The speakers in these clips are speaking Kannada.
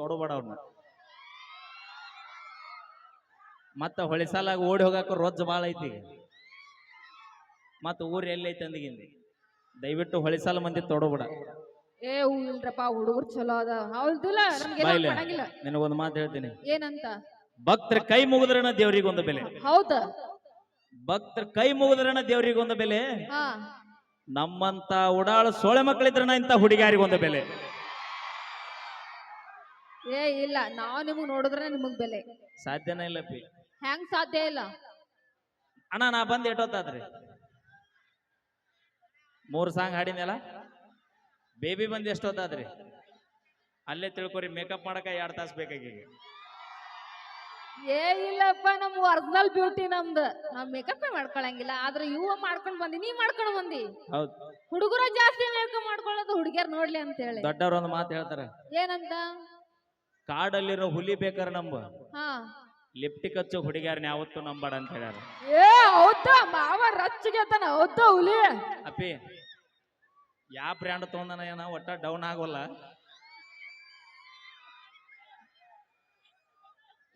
ತೊಡಬೇಡ ಅವ್ರನ್ನ. ಮತ್ತ ಹೊಳಿಸಾಲಾಗ ಓಡಿ ಹೋಗಾಕ ರೊಜ್ಜ ಭಾಳ ಐತಿ. ಮತ್ತ ಊರ್ ಎಲ್ಲೈತಿ ಅಂದಿಗಿಂದ ದಯವಿಟ್ಟು ಹೊಳಿಸಾಲ ಮಂದಿ ತೊಡಬೇಡ. ಏ ಇಲ್ರಪ್ಪ ಹುಡುಗರು ಚಲೋ ಅದ ಹೌದಿಲ್ಲ ನಮ್ಗೆ ಮಾಡಂಗಿಲ್ಲ. ನಿನಗೊಂದು ಮಾತು ಹೇಳ್ತೀನಿ. ಏನಂತ? ಭಕ್ತರ ಕೈ ಮುಗಿದ್ರಣ ದೇವ್ರಿಗೊಂದು ಬೆಲೆ. ಹೌದ, ಭಕ್ತರ ಕೈ ಮುಗಿದ್ರಣ ದೇವ್ರಿಗೊಂದು ಬೆಲೆ. ಹಾ, ನಮ್ಮಂತ ಉಡಾಳು ಸೋಳೆ ಮಕ್ಕಳಿದ್ರಣ ಇಂತ ಹುಡುಗಿಯಾರಿಗೊಂದು ಬೆಲೆ. ಏ ಇಲ್ಲ, ನಾವ್ ನಿಮಗ್ ನೋಡಿದ್ರೆ ನಿಮಗ್ ಬೆಲೆ. ಸಾಧ್ಯನೇ ಇಲ್ಲಪ್ಪಿ. ಹೆಂಗ್ ಸಾಧ್ಯ ಇಲ್ಲ ಅಣ್ಣ? ನಾ ಬಂದ್ ಎಷ್ಟೊತ್ತಾದ್ರಿ? 3 ಸಾಂಗ್ ಹಾಡಿದ್ನಲ್ಲ. ಬೇಬಿ ಬಂದ್ ಎಷ್ಟೊತ್ತಾದ್ರಿ? ಅಲ್ಲೇ ತಿಳ್ಕೊರಿ, ಮೇಕಪ್ ಮಾಡಕ 2 ತಾಸು ಬೇಕಾಗಿ. ಏ ಇಲ್ಲಪ್ಪ, ನಮ್ ಒರಿಜಿನಲ್ ಬ್ಯೂಟಿ ನಮ್ದು. ನಾವ್ ಮೇಕಪ್ ಮಾಡ್ಕೊಳಂಗಿಲ್ಲ, ಆದ್ರೆ ಇವ ಮಾಡ್ಕೊಂಡ್ ಬಂದಿ, ನೀ ಮಾಡ್ಕೊಂಡ್ ಬಂದಿ. ಹೌದು, ಹುಡುಗರ ಜಾಸ್ತಿ ಮೇಕಪ್ ಮಾಡ್ಕೊಳ್ಳೋದು ಹುಡುಗಿಯರ್ ನೋಡ್ಲಿ ಅಂತ ಹೇಳಿ. ದೊಡ್ಡವ್ರ ಒಂದು ಮಾತು ಹೇಳ್ತಾರ. ಏನಂತ? ಕಾಡಲ್ಲಿರೋ ಹುಲಿ ಬೇಕಾರ ನಂಬ, ಹಾ, ಲಿಪ್ಟಿಕ್ ಹಚ್ಚು ಹುಡುಗಿಯಾರನ್ನ ಯಾವತ್ತು ನಂಬಾಡ ಅಂತ ಹೇಳ್ಯಾರ. ಏ ಹೌದಾ, ಮಾವ ರಚ್ಚಿಗೆ ತಾನ. ಹೌದಾ ಹುಲಿ? ಅಪ್ಪಿ ಯಾವ ಬ್ರ್ಯಾಂಡ್ ತಗೊಂಡನ ಏನ ಒಟ್ಟ ಡೌನ್ ಆಗೋಲ್ಲ.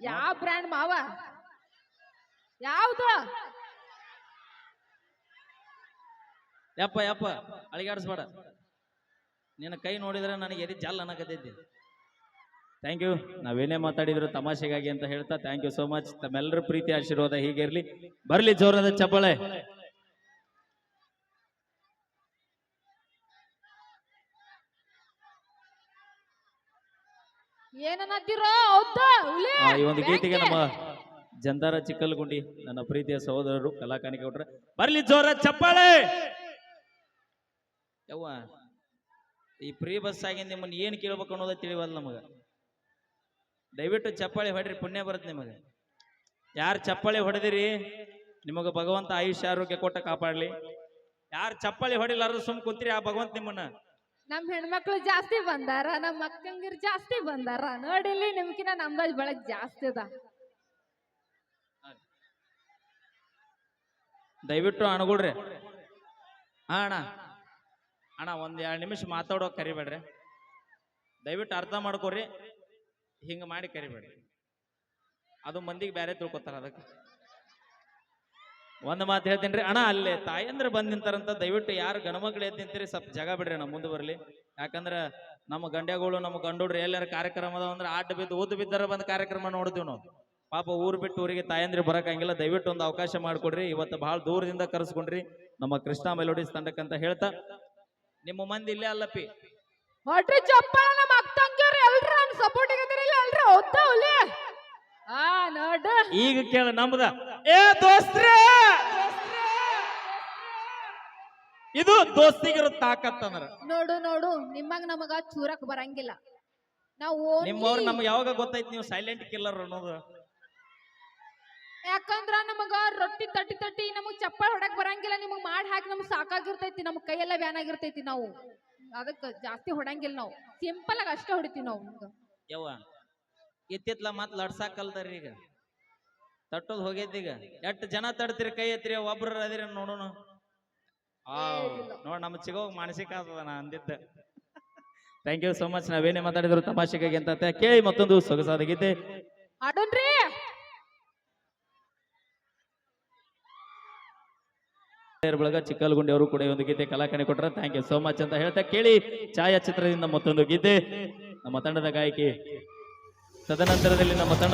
ಯಾವ ಬ್ರ್ಯಾಂಡ್ ಮಾವ? ಯಾವ್ದು? ಯಪ್ಪ ಯಪ್ಪ ಅಳಿಗಾಡಿಸ್ಬೇಡ. ನಿನ್ನ ಕೈ ನೋಡಿದ್ರೆ ನನಗೆ ಎದಿ ಜಲ್ ಅನ್ನಕತ್ತೈತಿ. Thank you. ನಾವೇನೇ ಮಾತಾಡಿದ್ರು ತಮಾಷೆಗಾಗಿ ಅಂತ ಹೇಳ್ತಾ ಥ್ಯಾಂಕ್ ಯು ಸೋ ಮಚ್. ತಮ್ಮೆಲ್ಲರ ಪ್ರೀತಿ ಆಶೀರ್ವಾದ ಹೀಗೆ ಇರ್ಲಿ. ಬರ್ಲಿ ಜೋರಾದ ಚಪ್ಪಾಳೆ. ಏನನ್ನತ್ತೀರೋ? ಹೌದಾ ಹುಲಿ? ಈ ಒಂದು ಗೀತೆಗೆ ನಮ್ಮ ಜಂದಾರ ಚಿಕ್ಕಲ್ಗುಂಡಿ ನನ್ನ ಪ್ರೀತಿಯ ಸಹೋದರರು ಕಲಾಕಾನಿಕೆ ಕೊಟ್ರೆ ಬರ್ಲಿ ಜೋರ ಚಪ್ಪಾಳೆ. ಯವ್ವ, ಈ ಫ್ರೀ ಬಸ್ ಆಗಿ ನಿಮ್ಮನ್ನ ಏನ್ ಕೇಳ್ಬೇಕು ಅನ್ನೋದ ತಿಳಿವಲ್ಲ ನಮಗ. ದಯವಿಟ್ಟು ಚಪ್ಪಾಳೆ ಹೊಡ್ರಿ, ಪುಣ್ಯ ಬರುತ್ತೆ ನಿಮಗೆ. ಯಾರು ಚಪ್ಪಾಳೆ ಹೊಡೆದಿರಿ ನಿಮಗ ಭಗವಂತ ಆಯುಷ್ಯ ಆರೋಗ್ಯ ಕೊಟ್ಟ ಕಾಪಾಡ್ಲಿ. ಯಾರು ಚಪ್ಪಾಳೆ ಹೊಡಿಲಾರ ಸುಮ್ ಕುಂತ್ರಿ, ಆ ಭಗವಂತ ನಿಮ್ಮನ್ನ. ನಮ್ ಹೆಣ್ಮಕ್ಳು ಜಾಸ್ತಿ ಬಂದಾರ, ನಮ್ ಅಕ್ಕಂಗಿರ್ ಜಾಸ್ತಿ ಬಂದಾರ. ನೋಡಿಲ್ಲಿ ನಿಮ್ಕಿನ ನಮ್ದ ಬೆಳಗ್ ಜಾಸ್ತಿ ಅದ. ದಯವಿಟ್ಟು ಅಣಗುಳ್ರಿ. ಹಾ ಅಣ್ಣ, ಅಣ್ಣ ಒಂದ್ 2 ನಿಮಿಷ ಮಾತಾಡೋಕೆ ಕರಿಬೇಡ್ರಿ. ದಯವಿಟ್ಟು ಅರ್ಥ ಮಾಡ್ಕೊರಿ. ಹಿಂಗ ಮಾಡಿ ಕರಿಬೇಡ್ರಿ, ಅದು ಮಂದಿಗೆ ಬೇರೆ ತಿಳ್ಕೊತಾರ. ಅದಕ್ಕೆ ಒಂದು ಮಾತು ಹೇಳ್ತೀನಿ ರೀ ಅಣ್ಣ. ಅಲ್ಲೇ ತಾಯಂದ್ರೆ ಬಂದ್ ನಿಂತಾರಂತ, ದಯವಿಟ್ಟು ಯಾರು ಗಣಮಕ್ಳು ಎದ್ದು ನಿಂತೀರಿ ಸ್ವಲ್ಪ ಜಾಗ ಬಿಡ್ರಿ ಅಣ್ಣ, ಮುಂದೆ ಬರಲಿ. ಯಾಕಂದ್ರೆ ನಮ್ಮ ಗಂಡ್ಯಗಳು ನಮ್ಮ ಗಂಡುಡ್ರು ಎಲ್ಲಾರ ಕಾರ್ಯಕ್ರಮ ಅದ ಅಂದ್ರೆ ಆಡ್ ಬಿದ್ದು ಊದು ಬಿದ್ದಾರ ಬಂದ್ ಕಾರ್ಯಕ್ರಮ ನೋಡ್ತೀವಿ ನಾವು. ಪಾಪ ಊರು ಬಿಟ್ಟು ಊರಿಗೆ ತಾಯಂದ್ರೆ ಬರಕಂಗಿಲ್ಲ. ದಯವಿಟ್ಟು ಒಂದು ಅವಕಾಶ ಮಾಡ್ಕೊಡ್ರಿ. ಇವತ್ತು ಬಹಳ ದೂರದಿಂದ ಕರೆಸ್ಕೊಂಡ್ರಿ ನಮ್ಮ ಕೃಷ್ಣ ಮೆಲೋಡಿಸ್ ತಂಡಕ್ಕಂತ ಹೇಳ್ತಾ, ನಿಮ್ಮ ಮಂದಿ ಇಲ್ಲೇ ಅಲ್ಲಪ್ಪಿ. ಹೊಟ್ರಿ ಚಪ್ಪಾಳ ನಮ್ಮ ಅಕ್ಕಂಗಿರ್ ಎಲ್ರು ಸಪೋರ್ಟ್ ಇದ್ದೀರಲ್ಲ ಎಲ್ರು. ಹೌದಾ ಹುಲಿ? ಆ ನೋಡ ಈಗ ಕೇಳ ನಮ್ದ. ಏ ದೋಸ್ತ್ರೇ, ಇದು ದೋಸ್ತಿಗಿರೋ ತಾಕತ್ ಅಂದ್ರ. ನೋಡು ನೋಡು, ನಿಮ್ಮಂಗ ನಮಗ ಚೂರಕ್ ಬರಂಗಿಲ್ಲ. ನಾವು ನಿಮ್ಮವ್ರು ನಮ್ಗೆ ಯಾವಾಗ ಗೊತ್ತೈತಿ ನೀವು ಸೈಲೆಂಟ್ ಕಿಲ್ಲರ್ ಅನ್ನೋದು? ಯಾಕಂದ್ರ ನಮಗ ರೊಟ್ಟಿ ತಟ್ಟಿ ತಟ್ಟಿ ನಮಗ್ ಚಪ್ಪಾಳ ಹೊಡಕ್ ಬರಂಗಿಲ್ಲ. ನಿಮಗ್ ಮಾಡಿ ಹಾಕಿ ನಮಗ್ ಸಾಕಾಗಿರ್ತೈತಿ, ನಮ್ ಕೈಯೆಲ್ಲ ವ್ಯಾನ್ ಆಗಿರ್ತೈತಿ. ನಾವು ಅದಕ್ಕೆ ಜಾಸ್ತಿ ಹೊಡಂಗಿಲ್ಲ. ನಾವು ಸಿಂಪಲ್ ಆಗಿ ಅಷ್ಟೇ ಹೊಡಿತೀವಿ ನಾವು. ಯವ್ವ ಇತ್ತಿತ್ಲ ಮತ್ ಲಡ್ಸಾಕಲ್ದಾರಿ. ಈಗ ತಟ್ಟೋದ್ ಹೋಗೈತಿ. ಈಗ ಎಷ್ಟು ಜನ ತಡ್ತೀರಿ? ಕೈ ಎತ್ತಿರಿ, ಒಬ್ರ ಅದಿರಿ ನೋಡೋಣ. ನೋಡ್ ನಮ್ಮ ಚಿಗೋಗ್ ಮಾನಸಿಕ ಆಗ್ತದ ನಾ ಅಂದಿದ್ದ. Thank you so much. ನಾವೇನೇ ಮಾತಾಡಿದ್ರು ತಮಾಷೆಗಾಗಿ ಅಂತ ಕೇಳಿ ಮತ್ತೊಂದು ಸೊಗಸಾದ ಗೀತೆ ಹಾಡೋಣ್ರಿ. ಬಳಗ ಚಿಕ್ಕಲ್ಗುಂಡಿ ಅವರು ಕೂಡ ಒಂದು ಗೀತೆ ಕಲಾಕಾಣಿ ಕೊಟ್ರ. ಥ್ಯಾಂಕ್ ಯು ಸೋ ಮಚ್ ಅಂತ ಹೇಳ್ತಾ ಕೇಳಿ ಛಾಯಾಚಿತ್ರದಿಂದ ಮತ್ತೊಂದು ಗೀತೆ ನಮ್ಮ ತಂಡದ ಗಾಯಕಿ. ತದನಂತರದಲ್ಲಿ ನಮ್ಮ ತಂಡ